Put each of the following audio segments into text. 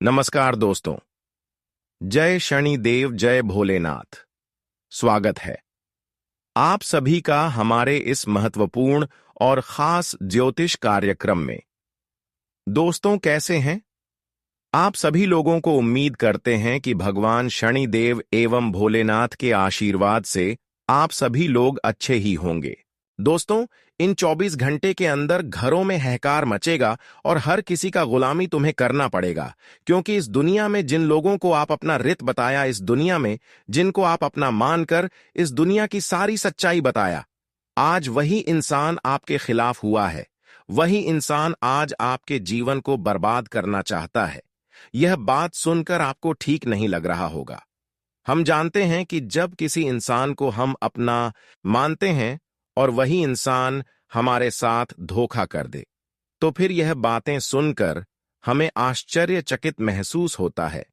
नमस्कार दोस्तों। जय शनिदेव, जय भोलेनाथ। स्वागत है आप सभी का हमारे इस महत्वपूर्ण और खास ज्योतिष कार्यक्रम में। दोस्तों, कैसे हैं आप सभी? लोगों को उम्मीद करते हैं कि भगवान शनिदेव एवं भोलेनाथ के आशीर्वाद से आप सभी लोग अच्छे ही होंगे। दोस्तों, इन 24 घंटे के अंदर घरों में हाहाकार मचेगा और हर किसी का गुलामी तुम्हें करना पड़ेगा, क्योंकि इस दुनिया में जिन लोगों को आप अपना रित बताया, इस दुनिया में जिनको आप अपना मानकर इस दुनिया की सारी सच्चाई बताया, आज वही इंसान आपके खिलाफ हुआ है। वही इंसान आज आपके जीवन को बर्बाद करना चाहता है। यह बात सुनकर आपको ठीक नहीं लग रहा होगा। हम जानते हैं कि जब किसी इंसान को हम अपना मानते हैं और वही इंसान हमारे साथ धोखा कर दे, तो फिर यह बातें सुनकर हमें आश्चर्यचकित महसूस होता है।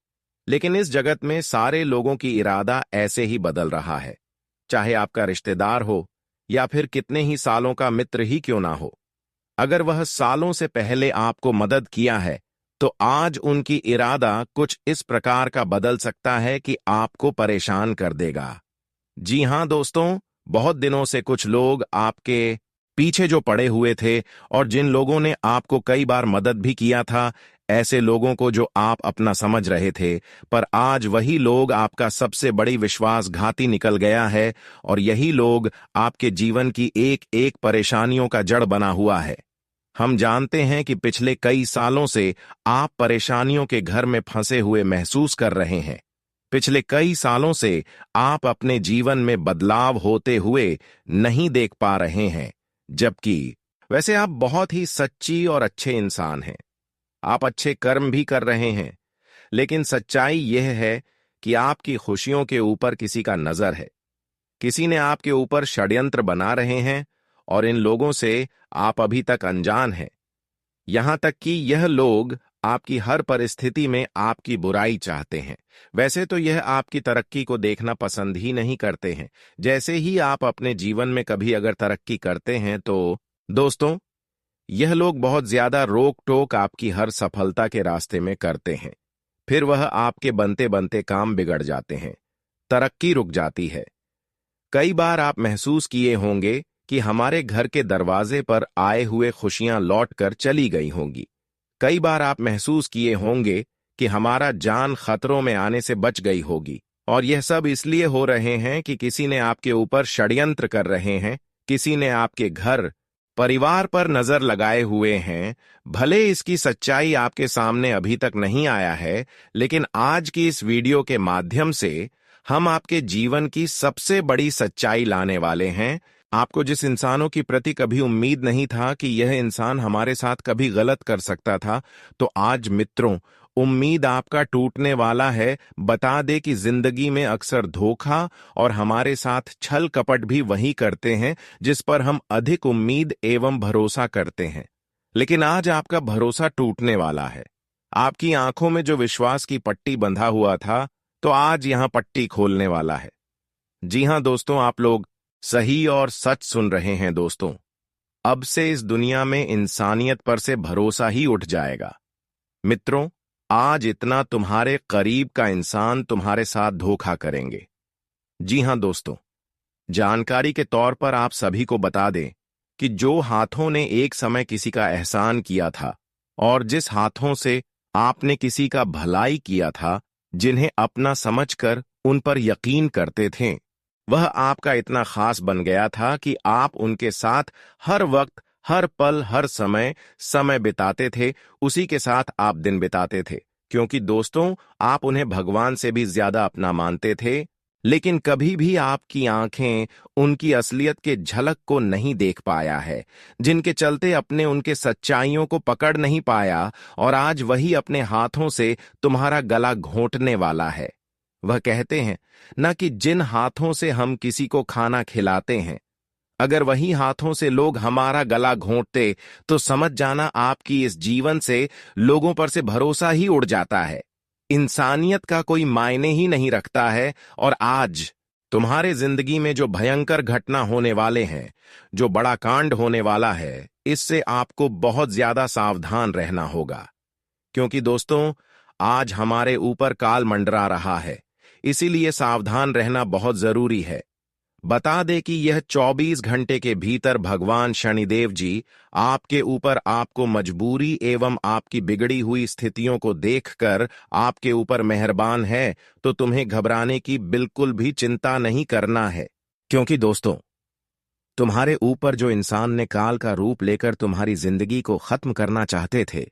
लेकिन इस जगत में सारे लोगों की इरादा ऐसे ही बदल रहा है, चाहे आपका रिश्तेदार हो या फिर कितने ही सालों का मित्र ही क्यों ना हो। अगर वह सालों से पहले आपको मदद किया है, तो आज उनकी इरादा कुछ इस प्रकार का बदल सकता है कि आपको परेशान कर देगा। जी हां दोस्तों, बहुत दिनों से कुछ लोग आपके पीछे जो पड़े हुए थे और जिन लोगों ने आपको कई बार मदद भी किया था, ऐसे लोगों को जो आप अपना समझ रहे थे, पर आज वही लोग आपका सबसे बड़ी विश्वासघाती निकल गया है और यही लोग आपके जीवन की एक एक परेशानियों का जड़ बना हुआ है। हम जानते हैं कि पिछले कई सालों से आप परेशानियों के घर में फंसे हुए महसूस कर रहे हैं। पिछले कई सालों से आप अपने जीवन में बदलाव होते हुए नहीं देख पा रहे हैं, जबकि वैसे आप बहुत ही सच्ची और अच्छे इंसान हैं। आप अच्छे कर्म भी कर रहे हैं, लेकिन सच्चाई यह है कि आपकी खुशियों के ऊपर किसी का नजर है। किसी ने आपके ऊपर षड्यंत्र बना रहे हैं और इन लोगों से आप अभी तक अनजान हैं। यहां तक कि यह लोग आपकी हर परिस्थिति में आपकी बुराई चाहते हैं। वैसे तो यह आपकी तरक्की को देखना पसंद ही नहीं करते हैं। जैसे ही आप अपने जीवन में कभी अगर तरक्की करते हैं, तो दोस्तों, यह लोग बहुत ज्यादा रोक टोक आपकी हर सफलता के रास्ते में करते हैं। फिर वह आपके बनते बनते काम बिगड़ जाते हैं, तरक्की रुक जाती है। कई बार आप महसूस किए होंगे कि हमारे घर के दरवाजे पर आए हुए खुशियां लौटकर चली गई होंगी। कई बार आप महसूस किए होंगे कि हमारा जान खतरों में आने से बच गई होगी, और यह सब इसलिए हो रहे हैं कि किसी ने आपके ऊपर षड्यंत्र कर रहे हैं, किसी ने आपके घर परिवार पर नजर लगाए हुए हैं। भले इसकी सच्चाई आपके सामने अभी तक नहीं आया है, लेकिन आज की इस वीडियो के माध्यम से हम आपके जीवन की सबसे बड़ी सच्चाई लाने वाले हैं। आपको जिस इंसानों की प्रति कभी उम्मीद नहीं था कि यह इंसान हमारे साथ कभी गलत कर सकता था, तो आज मित्रों, उम्मीद आपका टूटने वाला है। बता दे कि जिंदगी में अक्सर धोखा और हमारे साथ छल कपट भी वही करते हैं जिस पर हम अधिक उम्मीद एवं भरोसा करते हैं। लेकिन आज आपका भरोसा टूटने वाला है। आपकी आंखों में जो विश्वास की पट्टी बंधा हुआ था, तो आज यहां पट्टी खोलने वाला है। जी हां दोस्तों, आप लोग सही और सच सुन रहे हैं दोस्तों। अब से इस दुनिया में इंसानियत पर से भरोसा ही उठ जाएगा। मित्रों, आज इतना तुम्हारे करीब का इंसान तुम्हारे साथ धोखा करेंगे। जी हां दोस्तों, जानकारी के तौर पर आप सभी को बता दें कि जो हाथों ने एक समय किसी का एहसान किया था और जिस हाथों से आपने किसी का भलाई किया था, जिन्हें अपना समझकर उन पर यकीन करते थे, वह आपका इतना खास बन गया था कि आप उनके साथ हर वक्त, हर पल, हर समय बिताते थे। उसी के साथ आप दिन बिताते थे, क्योंकि दोस्तों, आप उन्हें भगवान से भी ज्यादा अपना मानते थे। लेकिन कभी भी आपकी आंखें उनकी असलियत के झलक को नहीं देख पाया है, जिनके चलते अपने उनके सच्चाइयों को पकड़ नहीं पाया, और आज वही अपने हाथों से तुम्हारा गला घोंटने वाला है। वह कहते हैं ना कि जिन हाथों से हम किसी को खाना खिलाते हैं, अगर वही हाथों से लोग हमारा गला घोंटते, तो समझ जाना आपकी इस जीवन से लोगों पर से भरोसा ही उड़ जाता है। इंसानियत का कोई मायने ही नहीं रखता है। और आज तुम्हारे जिंदगी में जो भयंकर घटना होने वाले हैं, जो बड़ा कांड होने वाला है, इससे आपको बहुत ज्यादा सावधान रहना होगा। क्योंकि दोस्तों, आज हमारे ऊपर काल मंडरा रहा है, इसीलिए सावधान रहना बहुत जरूरी है। बता दे कि यह 24 घंटे के भीतर भगवान शनिदेव जी आपके ऊपर आपको मजबूरी एवं आपकी बिगड़ी हुई स्थितियों को देखकर आपके ऊपर मेहरबान है, तो तुम्हें घबराने की बिल्कुल भी चिंता नहीं करना है। क्योंकि दोस्तों, तुम्हारे ऊपर जो इंसान ने काल का रूप लेकर तुम्हारी जिंदगी को खत्म करना चाहते थे,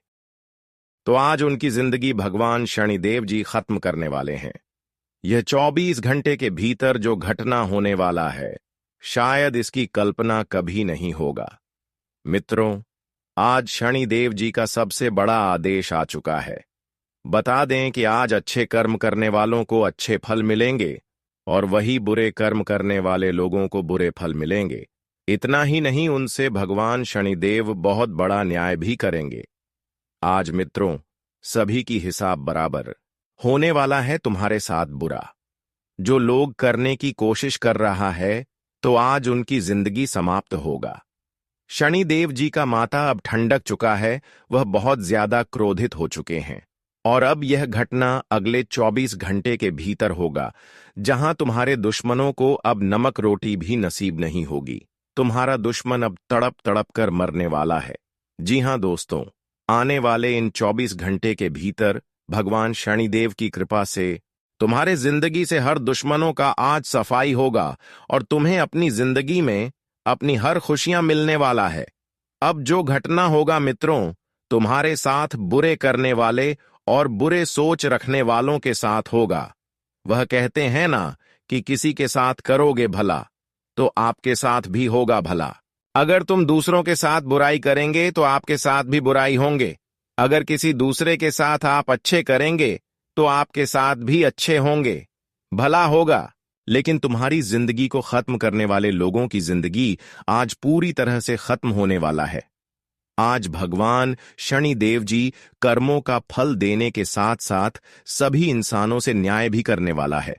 तो आज उनकी जिंदगी भगवान शनिदेव जी खत्म करने वाले हैं। यह 24 घंटे के भीतर जो घटना होने वाला है, शायद इसकी कल्पना कभी नहीं होगा। मित्रों, आज शनिदेव जी का सबसे बड़ा आदेश आ चुका है। बता दें कि आज अच्छे कर्म करने वालों को अच्छे फल मिलेंगे और वही बुरे कर्म करने वाले लोगों को बुरे फल मिलेंगे। इतना ही नहीं, उनसे भगवान शनिदेव बहुत बड़ा न्याय भी करेंगे। आज मित्रों, सभी की हिसाब बराबर होने वाला है तुम्हारे साथ बुरा। जो लोग करने की कोशिश कर रहा है, तो आज उनकी जिंदगी समाप्त होगा। शनिदेव जी का माथा अब ठंडक चुका है, वह बहुत ज्यादा क्रोधित हो चुके हैं और अब यह घटना अगले 24 घंटे के भीतर होगा, जहां तुम्हारे दुश्मनों को अब नमक रोटी भी नसीब नहीं होगी। तुम्हारा दुश्मन अब तड़प तड़प कर मरने वाला है। जी हां दोस्तों, आने वाले इन 24 घंटे के भीतर भगवान शनिदेव की कृपा से तुम्हारे जिंदगी से हर दुश्मनों का आज सफाई होगा और तुम्हें अपनी जिंदगी में अपनी हर खुशियां मिलने वाला है। अब जो घटना होगा मित्रों, तुम्हारे साथ बुरे करने वाले और बुरे सोच रखने वालों के साथ होगा। वह कहते हैं ना कि किसी के साथ करोगे भला तो आपके साथ भी होगा भला। अगर तुम दूसरों के साथ बुराई करेंगे तो आपके साथ भी बुराई होंगे। अगर किसी दूसरे के साथ आप अच्छे करेंगे तो आपके साथ भी अच्छे होंगे, भला होगा। लेकिन तुम्हारी जिंदगी को खत्म करने वाले लोगों की जिंदगी आज पूरी तरह से खत्म होने वाला है। आज भगवान शनिदेव जी कर्मों का फल देने के साथ साथ सभी इंसानों से न्याय भी करने वाला है।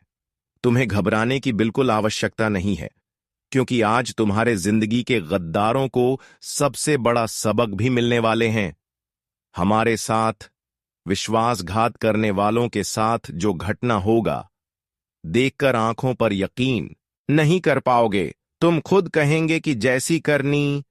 तुम्हें घबराने की बिल्कुल आवश्यकता नहीं है, क्योंकि आज तुम्हारे जिंदगी के गद्दारों को सबसे बड़ा सबक भी मिलने वाले हैं। हमारे साथ विश्वासघात करने वालों के साथ जो घटना होगा, देखकर आंखों पर यकीन नहीं कर पाओगे। तुम खुद कहेंगे कि जैसी करनी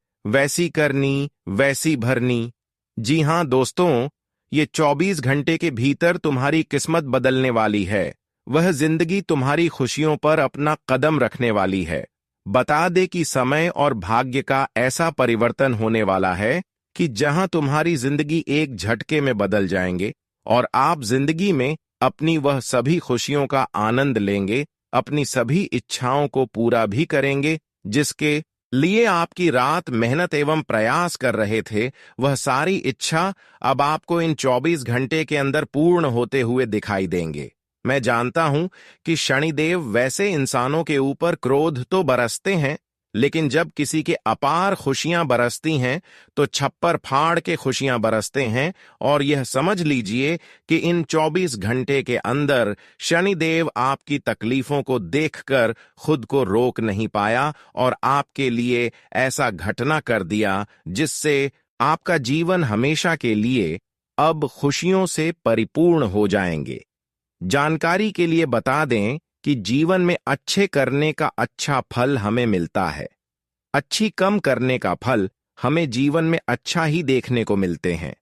वैसी भरनी। जी हां दोस्तों, ये 24 घंटे के भीतर तुम्हारी किस्मत बदलने वाली है। वह जिंदगी तुम्हारी खुशियों पर अपना कदम रखने वाली है। बता दे कि समय और भाग्य का ऐसा परिवर्तन होने वाला है कि जहां तुम्हारी जिंदगी एक झटके में बदल जाएंगे और आप जिंदगी में अपनी वह सभी खुशियों का आनंद लेंगे, अपनी सभी इच्छाओं को पूरा भी करेंगे जिसके लिए आपकी रात मेहनत एवं प्रयास कर रहे थे। वह सारी इच्छा अब आपको इन 24 घंटे के अंदर पूर्ण होते हुए दिखाई देंगे। मैं जानता हूं कि शनिदेव वैसे इंसानों के ऊपर क्रोध तो बरसते हैं, लेकिन जब किसी के अपार खुशियां बरसती हैं तो छप्पर फाड़ के खुशियां बरसते हैं। और यह समझ लीजिए कि इन 24 घंटे के अंदर शनिदेव आपकी तकलीफों को देखकर खुद को रोक नहीं पाया और आपके लिए ऐसा घटना कर दिया जिससे आपका जीवन हमेशा के लिए अब खुशियों से परिपूर्ण हो जाएंगे। जानकारी के लिए बता दें कि जीवन में अच्छे करने का अच्छा फल हमें मिलता है, अच्छी कम करने का फल हमें जीवन में अच्छा ही देखने को मिलते हैं।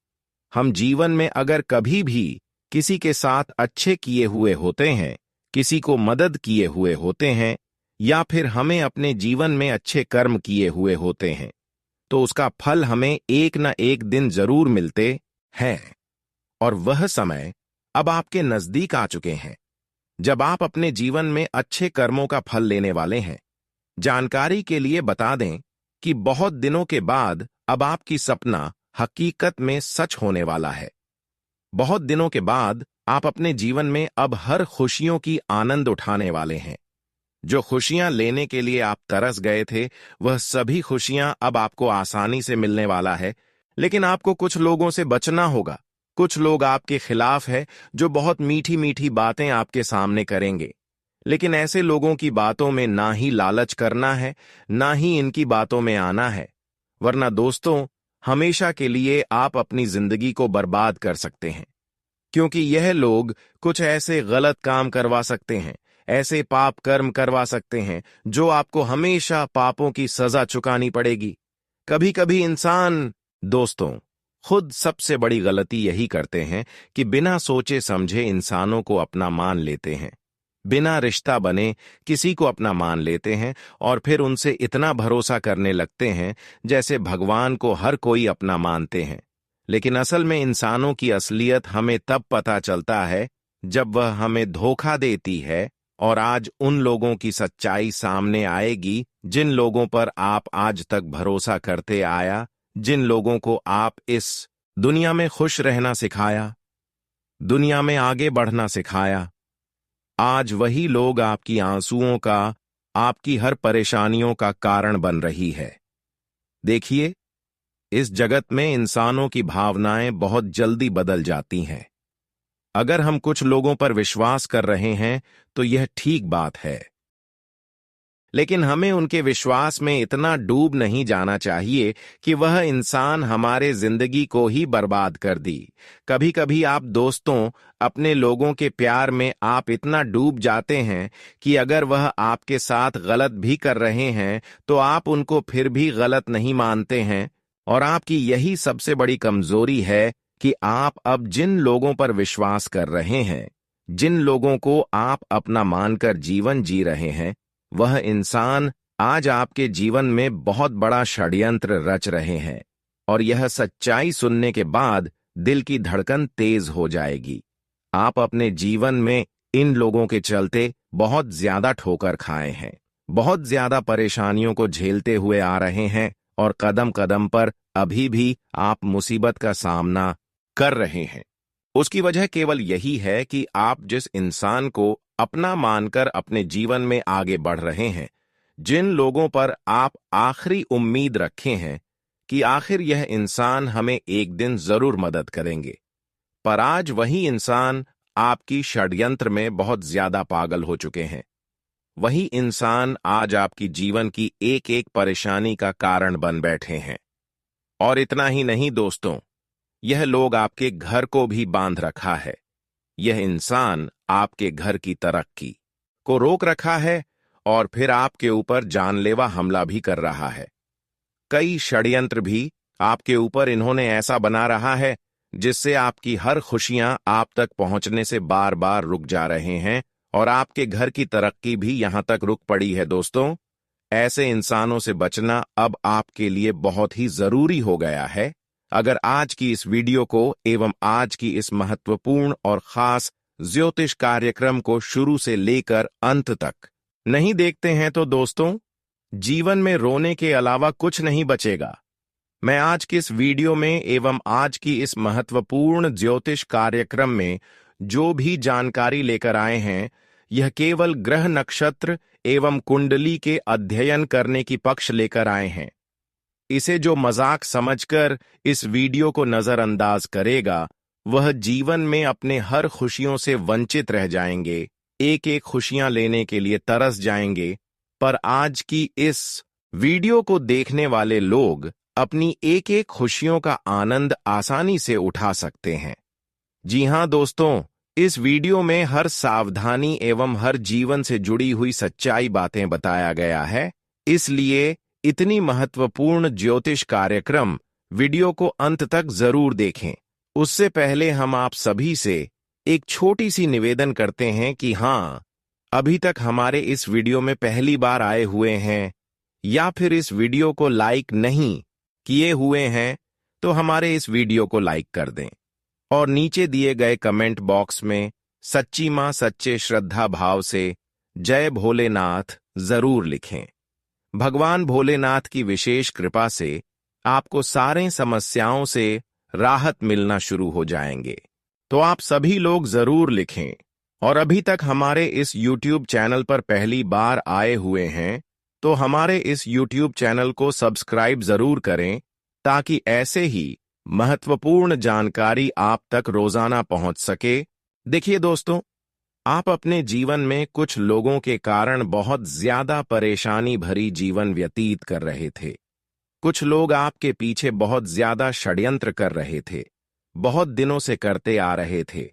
हम जीवन में अगर कभी भी किसी के साथ अच्छे किए हुए होते हैं, किसी को मदद किए हुए होते हैं, या फिर हमें अपने जीवन में अच्छे कर्म किए हुए होते हैं, तो उसका फल हमें एक न एक दिन जरूर मिलते हैं। और वह समय अब आपके नजदीक आ चुके हैं जब आप अपने जीवन में अच्छे कर्मों का फल लेने वाले हैं। जानकारी के लिए बता दें कि बहुत दिनों के बाद अब आपकी सपना हकीकत में सच होने वाला है। बहुत दिनों के बाद आप अपने जीवन में अब हर खुशियों की आनंद उठाने वाले हैं। जो खुशियां लेने के लिए आप तरस गए थे, वह सभी खुशियां अब आपको आसानी से मिलने वाला है। लेकिन आपको कुछ लोगों से बचना होगा। कुछ लोग आपके खिलाफ है जो बहुत मीठी मीठी बातें आपके सामने करेंगे, लेकिन ऐसे लोगों की बातों में ना ही लालच करना है, ना ही इनकी बातों में आना है, वरना दोस्तों हमेशा के लिए आप अपनी जिंदगी को बर्बाद कर सकते हैं। क्योंकि यह लोग कुछ ऐसे गलत काम करवा सकते हैं, ऐसे पाप कर्म करवा सकते हैं जो आपको हमेशा पापों की सजा चुकानी पड़ेगी। कभी कभी इंसान, दोस्तों, खुद सबसे बड़ी गलती यही करते हैं कि बिना सोचे समझे इंसानों को अपना मान लेते हैं। बिना रिश्ता बने किसी को अपना मान लेते हैं और फिर उनसे इतना भरोसा करने लगते हैं जैसे भगवान को हर कोई अपना मानते हैं। लेकिन असल में इंसानों की असलियत हमें तब पता चलता है जब वह हमें धोखा देती है। और आज उन लोगों की सच्चाई सामने आएगी जिन लोगों पर आप आज तक भरोसा करते आया, जिन लोगों को आप इस दुनिया में खुश रहना सिखाया, दुनिया में आगे बढ़ना सिखाया। आज वही लोग आपकी आंसुओं का, आपकी हर परेशानियों का कारण बन रही है। देखिए, इस जगत में इंसानों की भावनाएं बहुत जल्दी बदल जाती हैं। अगर हम कुछ लोगों पर विश्वास कर रहे हैं तो यह ठीक बात है, लेकिन हमें उनके विश्वास में इतना डूब नहीं जाना चाहिए कि वह इंसान हमारे जिंदगी को ही बर्बाद कर दी। कभी कभी आप दोस्तों, अपने लोगों के प्यार में आप इतना डूब जाते हैं कि अगर वह आपके साथ गलत भी कर रहे हैं तो आप उनको फिर भी गलत नहीं मानते हैं। और आपकी यही सबसे बड़ी कमजोरी है कि आप अब जिन लोगों पर विश्वास कर रहे हैं, जिन लोगों को आप अपना मानकर जीवन जी रहे हैं, वह इंसान आज आपके जीवन में बहुत बड़ा षड्यंत्र रच रहे हैं। और यह सच्चाई सुनने के बाद दिल की धड़कन तेज हो जाएगी। आप अपने जीवन में इन लोगों के चलते बहुत ज्यादा ठोकर खाए हैं, बहुत ज्यादा परेशानियों को झेलते हुए आ रहे हैं और कदम कदम पर अभी भी आप मुसीबत का सामना कर रहे हैं। उसकी वजह केवल यही है कि आप जिस इंसान को अपना मानकर अपने जीवन में आगे बढ़ रहे हैं, जिन लोगों पर आप आखिरी उम्मीद रखे हैं कि आखिर यह इंसान हमें एक दिन जरूर मदद करेंगे, पर आज वही इंसान आपकी षड्यंत्र में बहुत ज्यादा पागल हो चुके हैं। वही इंसान आज आपकी जीवन की एक एक परेशानी का कारण बन बैठे हैं। और इतना ही नहीं दोस्तों, यह लोग आपके घर को भी बांध रखा है। यह इंसान आपके घर की तरक्की को रोक रखा है और फिर आपके ऊपर जानलेवा हमला भी कर रहा है। कई षड्यंत्र भी आपके ऊपर इन्होंने ऐसा बना रहा है जिससे आपकी हर खुशियां आप तक पहुंचने से बार बार रुक जा रहे हैं और आपके घर की तरक्की भी यहां तक रुक पड़ी है। दोस्तों, ऐसे इंसानों से बचना अब आपके लिए बहुत ही जरूरी हो गया है। अगर आज की इस वीडियो को एवं आज की इस महत्वपूर्ण और खास ज्योतिष कार्यक्रम को शुरू से लेकर अंत तक नहीं देखते हैं तो दोस्तों, जीवन में रोने के अलावा कुछ नहीं बचेगा। मैं आज की इस वीडियो में एवं आज की इस महत्वपूर्ण ज्योतिष कार्यक्रम में जो भी जानकारी लेकर आए हैं, यह केवल ग्रह नक्षत्र एवं कुंडली के अध्ययन करने की पक्ष लेकर आए हैं। इसे जो मजाक समझकर इस वीडियो को नजरअंदाज करेगा, वह जीवन में अपने हर खुशियों से वंचित रह जाएंगे, एक एक खुशियां लेने के लिए तरस जाएंगे। पर आज की इस वीडियो को देखने वाले लोग अपनी एक एक खुशियों का आनंद आसानी से उठा सकते हैं। जी हां दोस्तों, इस वीडियो में हर सावधानी एवं हर जीवन से जुड़ी हुई सच्चाई बातें बताया गया है। इसलिए इतनी महत्वपूर्ण ज्योतिष कार्यक्रम वीडियो को अंत तक जरूर देखें। उससे पहले हम आप सभी से एक छोटी सी निवेदन करते हैं कि हां, अभी तक हमारे इस वीडियो में पहली बार आए हुए हैं या फिर इस वीडियो को लाइक नहीं किए हुए हैं तो हमारे इस वीडियो को लाइक कर दें और नीचे दिए गए कमेंट बॉक्स में सच्ची मां सच्चे श्रद्धा भाव से जय भोलेनाथ जरूर लिखें। भगवान भोलेनाथ की विशेष कृपा से आपको सारे समस्याओं से राहत मिलना शुरू हो जाएंगे। तो आप सभी लोग जरूर लिखें। और अभी तक हमारे इस YouTube चैनल पर पहली बार आए हुए हैं तो हमारे इस YouTube चैनल को सब्सक्राइब जरूर करें ताकि ऐसे ही महत्वपूर्ण जानकारी आप तक रोजाना पहुंच सके। देखिए दोस्तों, आप अपने जीवन में कुछ लोगों के कारण बहुत ज्यादा परेशानी भरी जीवन व्यतीत कर रहे थे। कुछ लोग आपके पीछे बहुत ज्यादा षड्यंत्र कर रहे थे, बहुत दिनों से करते आ रहे थे।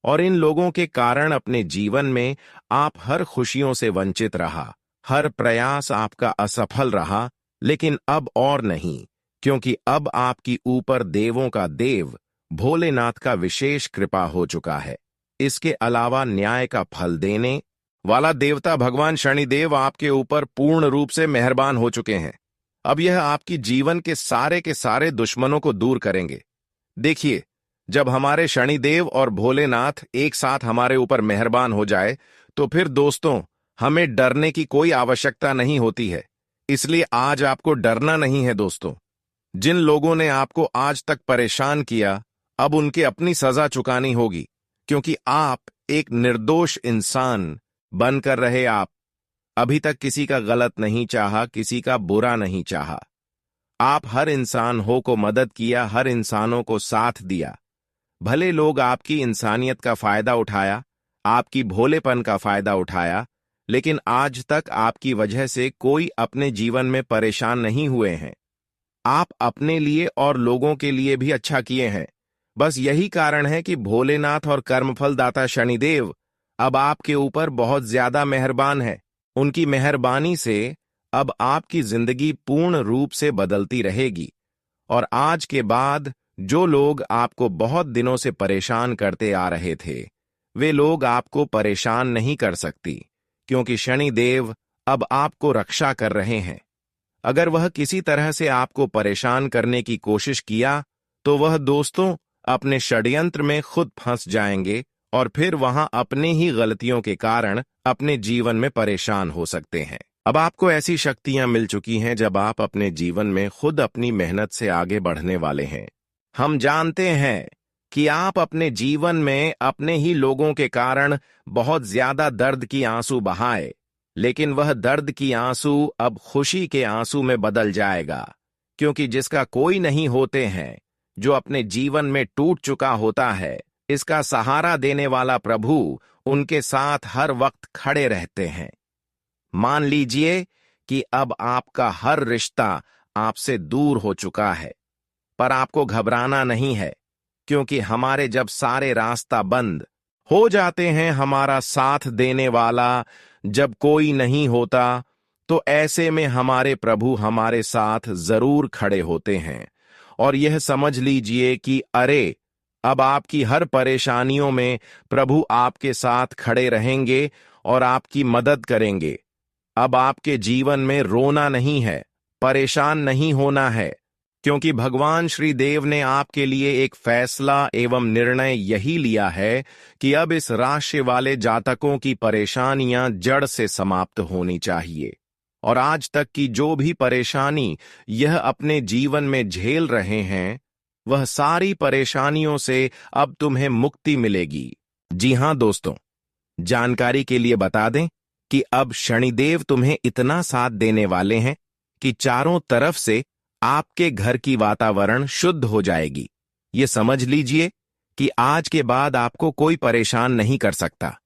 और इन लोगों के कारण अपने जीवन में आप हर खुशियों से वंचित रहा, हर प्रयास आपका असफल रहा। लेकिन अब और नहीं, क्योंकि अब आपकी ऊपर देवों का देव भोलेनाथ का विशेष कृपा हो चुका है। इसके अलावा न्याय का फल देने वाला देवता भगवान शनिदेव आपके ऊपर पूर्ण रूप से मेहरबान हो चुके हैं। अब यह आपकी जीवन के सारे दुश्मनों को दूर करेंगे। देखिए, जब हमारे शनिदेव और भोलेनाथ एक साथ हमारे ऊपर मेहरबान हो जाए, तो फिर दोस्तों हमें डरने की कोई आवश्यकता नहीं होती है। इसलिए आज आपको डरना नहीं है दोस्तों। जिन लोगों ने आपको आज तक परेशान किया, अब उनकी अपनी सजा चुकानी होगी, क्योंकि आप एक निर्दोष इंसान बनकर रहे। आप अभी तक किसी का गलत नहीं चाहा, किसी का बुरा नहीं चाहा। आप हर इंसान को मदद किया, हर इंसानों को साथ दिया। भले लोग आपकी इंसानियत का फायदा उठाया, आपकी भोलेपन का फायदा उठाया, लेकिन आज तक आपकी वजह से कोई अपने जीवन में परेशान नहीं हुए हैं। आप अपने लिए और लोगों के लिए भी अच्छा किए हैं। बस यही कारण है कि भोलेनाथ और कर्मफल दाता शनिदेव अब आपके ऊपर बहुत ज्यादा मेहरबान है। उनकी मेहरबानी से अब आपकी जिंदगी पूर्ण रूप से बदलती रहेगी, और आज के बाद जो लोग आपको बहुत दिनों से परेशान करते आ रहे थे, वे लोग आपको परेशान नहीं कर सकती, क्योंकि शनिदेव अब आपको रक्षा कर रहे हैं। अगर वह किसी तरह से आपको परेशान करने की कोशिश किया, तो वह दोस्तों अपने षड्यंत्र में खुद फंस जाएंगे और फिर वहां अपने ही गलतियों के कारण अपने जीवन में परेशान हो सकते हैं। अब आपको ऐसी शक्तियां मिल चुकी हैं जब आप अपने जीवन में खुद अपनी मेहनत से आगे बढ़ने वाले हैं। हम जानते हैं कि आप अपने जीवन में अपने ही लोगों के कारण बहुत ज्यादा दर्द की आंसू बहाए, लेकिन वह दर्द की आंसू अब खुशी के आंसू में बदल जाएगा, क्योंकि जिसका कोई नहीं होते हैं, जो अपने जीवन में टूट चुका होता है, इसका सहारा देने वाला प्रभु उनके साथ हर वक्त खड़े रहते हैं। मान लीजिए कि अब आपका हर रिश्ता आपसे दूर हो चुका है, पर आपको घबराना नहीं है, क्योंकि हमारे जब सारे रास्ता बंद हो जाते हैं, हमारा साथ देने वाला जब कोई नहीं होता, तो ऐसे में हमारे प्रभु हमारे साथ जरूर खड़े होते हैं। और यह समझ लीजिए कि अरे, अब आपकी हर परेशानियों में प्रभु आपके साथ खड़े रहेंगे और आपकी मदद करेंगे। अब आपके जीवन में रोना नहीं है, परेशान नहीं होना है, क्योंकि भगवान श्री देव ने आपके लिए एक फैसला एवं निर्णय यही लिया है कि अब इस राशि वाले जातकों की परेशानियां जड़ से समाप्त होनी चाहिए। और आज तक की जो भी परेशानी यह अपने जीवन में झेल रहे हैं, वह सारी परेशानियों से अब तुम्हें मुक्ति मिलेगी। जी हां दोस्तों, जानकारी के लिए बता दें कि अब शनिदेव तुम्हें इतना साथ देने वाले हैं कि चारों तरफ से आपके घर की वातावरण शुद्ध हो जाएगी। ये समझ लीजिए कि आज के बाद आपको कोई परेशान नहीं कर सकता।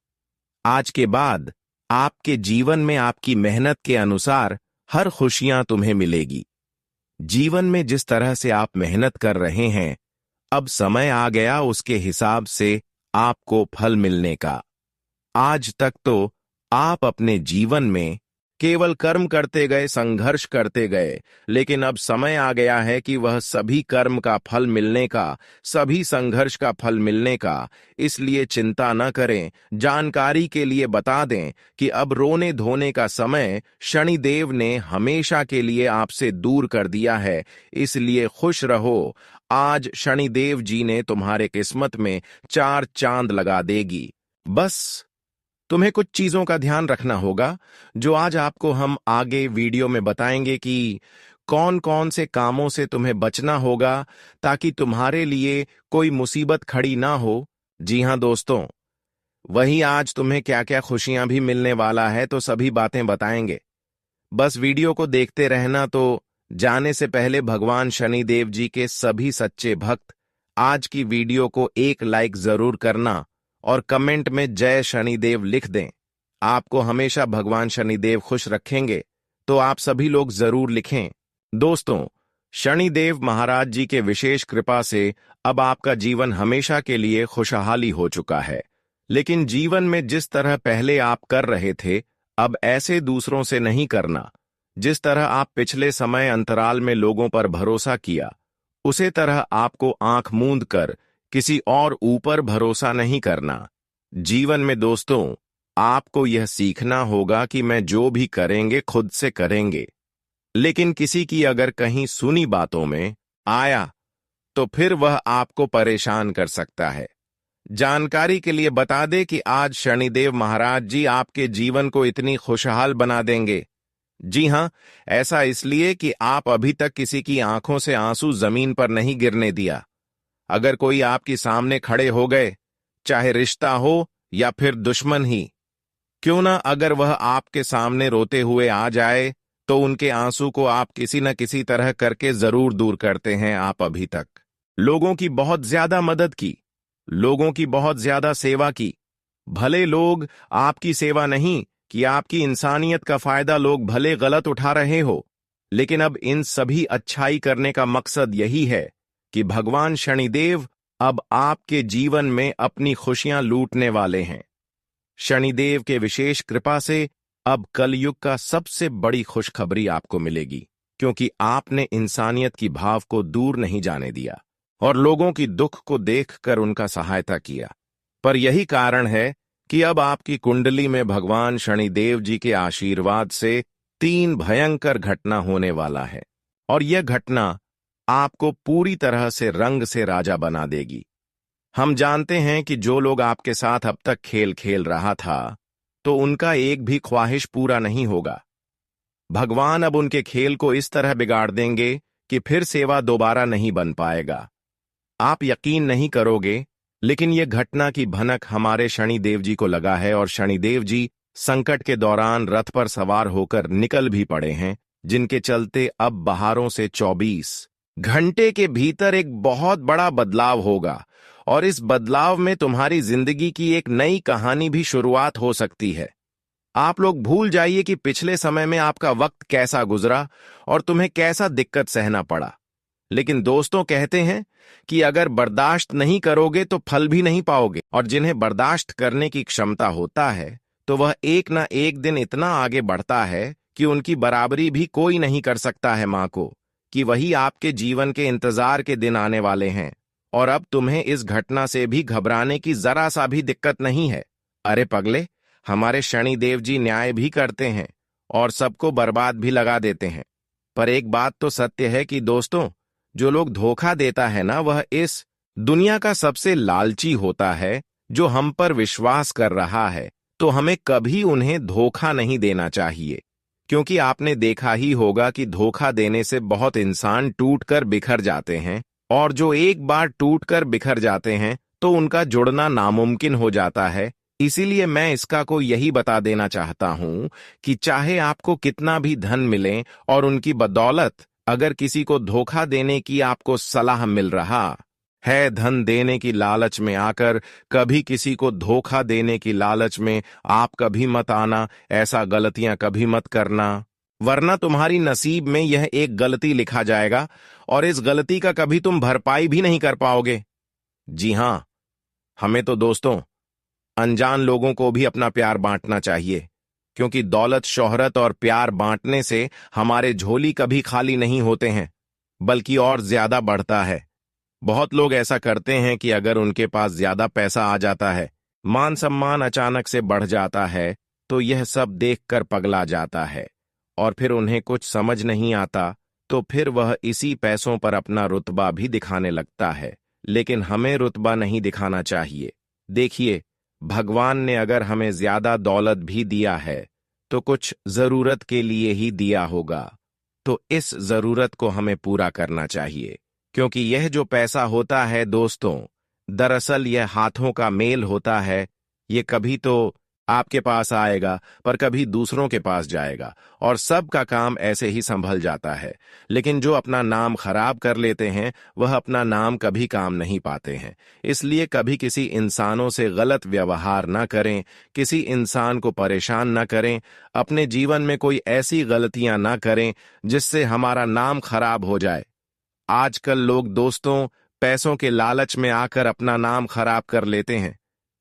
आज के बाद आपके जीवन में आपकी मेहनत के अनुसार हर खुशियां तुम्हें मिलेगी। जीवन में जिस तरह से आप मेहनत कर रहे हैं, अब समय आ गया उसके हिसाब से आपको फल मिलने का। आज तक तो आप अपने जीवन में केवल कर्म करते गए, संघर्ष करते गए, लेकिन अब समय आ गया है कि वह सभी कर्म का फल मिलने का, सभी संघर्ष का फल मिलने का। इसलिए चिंता न करें। जानकारी के लिए बता दें कि अब रोने धोने का समय शनिदेव ने हमेशा के लिए आपसे दूर कर दिया है। इसलिए खुश रहो। आज शनिदेव जी ने तुम्हारे किस्मत में 4 चांद लगा देगी। बस तुम्हें कुछ चीजों का ध्यान रखना होगा, जो आज आपको हम आगे वीडियो में बताएंगे कि कौन कौन से कामों से तुम्हें बचना होगा ताकि तुम्हारे लिए कोई मुसीबत खड़ी ना हो। जी हां दोस्तों, वही आज तुम्हें क्या क्या खुशियां भी मिलने वाला है, तो सभी बातें बताएंगे। बस वीडियो को देखते रहना। तो जाने से पहले भगवान शनिदेव जी के सभी सच्चे भक्त आज की वीडियो को एक लाइक जरूर करना और कमेंट में जय शनिदेव लिख दें। आपको हमेशा भगवान शनिदेव खुश रखेंगे, तो आप सभी लोग जरूर लिखें। दोस्तों, शनिदेव महाराज जी के विशेष कृपा से अब आपका जीवन हमेशा के लिए खुशहाली हो चुका है। लेकिन जीवन में जिस तरह पहले आप कर रहे थे, अब ऐसे दूसरों से नहीं करना। जिस तरह आप पिछले समय अंतराल में लोगों पर भरोसा किया, उसे तरह आपको आंख मूंद कर किसी और ऊपर भरोसा नहीं करना। जीवन में दोस्तों, आपको यह सीखना होगा कि मैं जो भी करेंगे खुद से करेंगे, लेकिन किसी की अगर कहीं सुनी बातों में आया तो फिर वह आपको परेशान कर सकता है। जानकारी के लिए बता दे कि आज शनिदेव महाराज जी आपके जीवन को इतनी खुशहाल बना देंगे। जी हां, ऐसा इसलिए कि आप अभी तक किसी की आंखों से आंसू जमीन पर नहीं गिरने दिया। अगर कोई आपके सामने खड़े हो गए, चाहे रिश्ता हो या फिर दुश्मन ही क्यों ना, अगर वह आपके सामने रोते हुए आ जाए तो उनके आंसू को आप किसी न किसी तरह करके जरूर दूर करते हैं। आप अभी तक लोगों की बहुत ज्यादा मदद की, लोगों की बहुत ज्यादा सेवा की। भले लोग आपकी सेवा नहीं कि आपकी इंसानियत का फायदा लोग भले गलत उठा रहे हो, लेकिन अब इन सभी अच्छाई करने का मकसद यही है कि भगवान शनिदेव अब आपके जीवन में अपनी खुशियां लूटने वाले हैं। शनिदेव के विशेष कृपा से अब कलयुग का सबसे बड़ी खुशखबरी आपको मिलेगी, क्योंकि आपने इंसानियत की भाव को दूर नहीं जाने दिया और लोगों की दुख को देखकर उनका सहायता किया। पर यही कारण है कि अब आपकी कुंडली में भगवान शनिदेव जी के आशीर्वाद से 3 भयंकर घटना होने वाला है, और यह घटना आपको पूरी तरह से रंग से राजा बना देगी। हम जानते हैं कि जो लोग आपके साथ अब तक खेल खेल रहा था, तो उनका एक भी ख्वाहिश पूरा नहीं होगा। भगवान अब उनके खेल को इस तरह बिगाड़ देंगे कि फिर सेवा दोबारा नहीं बन पाएगा। आप यकीन नहीं करोगे, लेकिन यह घटना की भनक हमारे शनिदेव जी को लगा है, और शनिदेव जी संकट के दौरान रथ पर सवार होकर निकल भी पड़े हैं, जिनके चलते अब बाहरों से 24 घंटे के भीतर एक बहुत बड़ा बदलाव होगा, और इस बदलाव में तुम्हारी जिंदगी की एक नई कहानी भी शुरुआत हो सकती है। आप लोग भूल जाइए कि पिछले समय में आपका वक्त कैसा गुजरा और तुम्हें कैसा दिक्कत सहना पड़ा। लेकिन दोस्तों कहते हैं कि अगर बर्दाश्त नहीं करोगे तो फल भी नहीं पाओगे, और जिन्हें बर्दाश्त करने की क्षमता होता है तो वह एक ना एक दिन इतना आगे बढ़ता है कि उनकी बराबरी भी कोई नहीं कर सकता है। मां को कि वही आपके जीवन के इंतजार के दिन आने वाले हैं, और अब तुम्हें इस घटना से भी घबराने की जरा सा भी दिक्कत नहीं है। अरे पगले, हमारे शनिदेव जी न्याय भी करते हैं और सबको बर्बाद भी लगा देते हैं। पर एक बात तो सत्य है कि दोस्तों, जो लोग धोखा देता है ना, वह इस दुनिया का सबसे लालची होता है। जो हम पर विश्वास कर रहा है तो हमें कभी उन्हें धोखा नहीं देना चाहिए, क्योंकि आपने देखा ही होगा कि धोखा देने से बहुत इंसान टूटकर बिखर जाते हैं, और जो एक बार टूटकर बिखर जाते हैं तो उनका जुड़ना नामुमकिन हो जाता है। इसीलिए मैं इसका को यही बता देना चाहता हूं कि चाहे आपको कितना भी धन मिले और उनकी बदौलत अगर किसी को धोखा देने की आपको सलाह मिल रहा है, धन देने की लालच में आकर कभी किसी को धोखा देने की लालच में आप कभी मत आना। ऐसा गलतियां कभी मत करना, वरना तुम्हारी नसीब में यह एक गलती लिखा जाएगा और इस गलती का कभी तुम भरपाई भी नहीं कर पाओगे। जी हां, हमें तो दोस्तों अनजान लोगों को भी अपना प्यार बांटना चाहिए, क्योंकि दौलत, शोहरत और प्यार बांटने से हमारे झोली कभी खाली नहीं होते हैं, बल्कि और ज्यादा बढ़ता है। बहुत लोग ऐसा करते हैं कि अगर उनके पास ज्यादा पैसा आ जाता है, मान सम्मान अचानक से बढ़ जाता है, तो यह सब देखकर पगला जाता है, और फिर उन्हें कुछ समझ नहीं आता, तो फिर वह इसी पैसों पर अपना रुतबा भी दिखाने लगता है। लेकिन हमें रुतबा नहीं दिखाना चाहिए। देखिए, भगवान ने अगर हमें ज्यादा दौलत भी दिया है तो कुछ जरूरत के लिए ही दिया होगा, तो इस जरूरत को हमें पूरा करना चाहिए, क्योंकि यह जो पैसा होता है दोस्तों, दरअसल यह हाथों का मेल होता है। ये कभी तो आपके पास आएगा, पर कभी दूसरों के पास जाएगा, और सबका काम ऐसे ही संभल जाता है। लेकिन जो अपना नाम खराब कर लेते हैं, वह अपना नाम कभी काम नहीं पाते हैं। इसलिए कभी किसी इंसानों से गलत व्यवहार न करें, किसी इंसान को परेशान न करें, अपने जीवन में कोई ऐसी गलतियां न करें जिससे हमारा नाम खराब हो जाए। आजकल लोग दोस्तों पैसों के लालच में आकर अपना नाम खराब कर लेते हैं,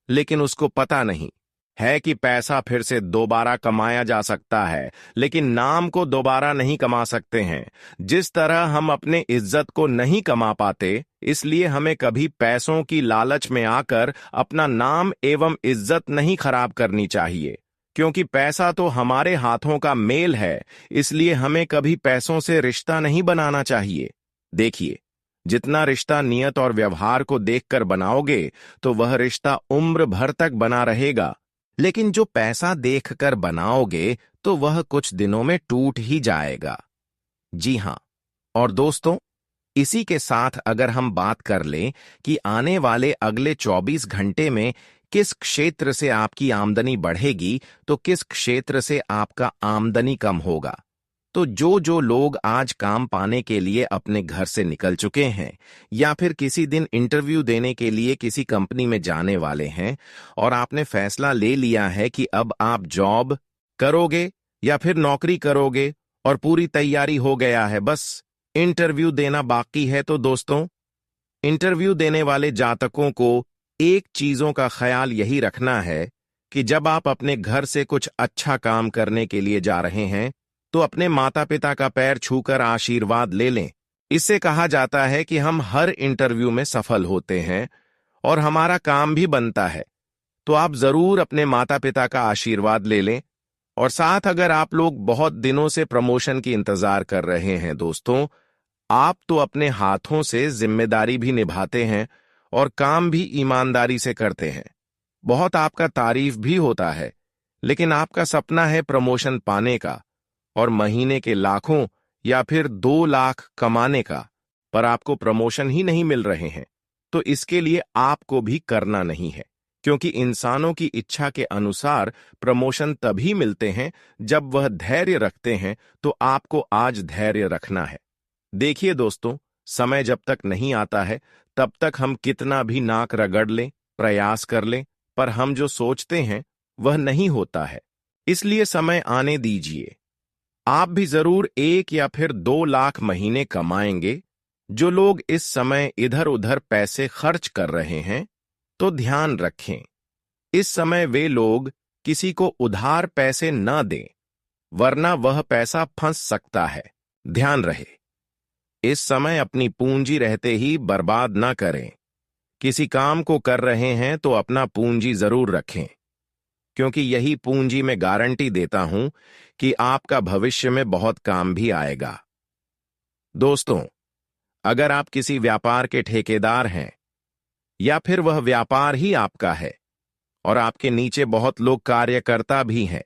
लेकिन उसको पता नहीं है कि पैसा फिर से दोबारा कमाया जा सकता है, लेकिन नाम को दोबारा नहीं कमा सकते हैं। जिस तरह हम अपने इज्जत को नहीं कमा पाते, इसलिए हमें कभी पैसों की लालच में आकर अपना नाम एवं इज्जत नहीं खराब करनी चाहिए, क्योंकि पैसा तो हमारे हाथों का मेल है। इसलिए हमें कभी पैसों से रिश्ता नहीं बनाना चाहिए। देखिए, जितना रिश्ता नियत और व्यवहार को देखकर बनाओगे, तो वह रिश्ता उम्र भर तक बना रहेगा। लेकिन जो पैसा देखकर बनाओगे, तो वह कुछ दिनों में टूट ही जाएगा। जी हां। और दोस्तों, इसी के साथ अगर हम बात कर लें कि आने वाले अगले 24 घंटे में किस क्षेत्र से आपकी आमदनी बढ़ेगी, तो किस क्षेत्र से आपका आमदनी कम होगा। तो जो जो लोग आज काम पाने के लिए अपने घर से निकल चुके हैं, या फिर किसी दिन इंटरव्यू देने के लिए किसी कंपनी में जाने वाले हैं, और आपने फैसला ले लिया है कि अब आप जॉब करोगे या फिर नौकरी करोगे, और पूरी तैयारी हो गया है, बस इंटरव्यू देना बाकी है, तो दोस्तों, इंटरव्यू देने वाले जातकों को एक चीजों का ख्याल यही रखना है कि जब आप अपने घर से कुछ अच्छा काम करने के लिए जा रहे हैं, तो अपने माता पिता का पैर छूकर आशीर्वाद ले लें। इससे कहा जाता है कि हम हर इंटरव्यू में सफल होते हैं और हमारा काम भी बनता है। तो आप जरूर अपने माता पिता का आशीर्वाद ले लें। और साथ अगर आप लोग बहुत दिनों से प्रमोशन की इंतजार कर रहे हैं दोस्तों, आप तो अपने हाथों से जिम्मेदारी भी निभाते हैं और काम भी ईमानदारी से करते हैं। बहुत आपका तारीफ भी होता है, लेकिन आपका सपना है प्रमोशन पाने का और महीने के लाखों या फिर 2 लाख कमाने का, पर आपको प्रमोशन ही नहीं मिल रहे हैं। तो इसके लिए आपको भी करना नहीं है, क्योंकि इंसानों की इच्छा के अनुसार प्रमोशन तभी मिलते हैं जब वह धैर्य रखते हैं। तो आपको आज धैर्य रखना है। देखिए दोस्तों, समय जब तक नहीं आता है, तब तक हम कितना भी नाक रगड़ लें, प्रयास कर लें, पर हम जो सोचते हैं वह नहीं होता है। इसलिए समय आने दीजिए। आप भी जरूर 1 या फिर 2 लाख महीने कमाएंगे। जो लोग इस समय इधर उधर पैसे खर्च कर रहे हैं, तो ध्यान रखें, इस समय वे लोग किसी को उधार पैसे न दें, वरना वह पैसा फंस सकता है। ध्यान रहे, इस समय अपनी पूंजी रहते ही बर्बाद न करें। किसी काम को कर रहे हैं तो अपना पूंजी जरूर रखें, क्योंकि यही पूंजी मैं गारंटी देता हूं कि आपका भविष्य में बहुत काम भी आएगा। दोस्तों, अगर आप किसी व्यापार के ठेकेदार हैं, या फिर वह व्यापार ही आपका है और आपके नीचे बहुत लोग कार्यकर्ता भी हैं,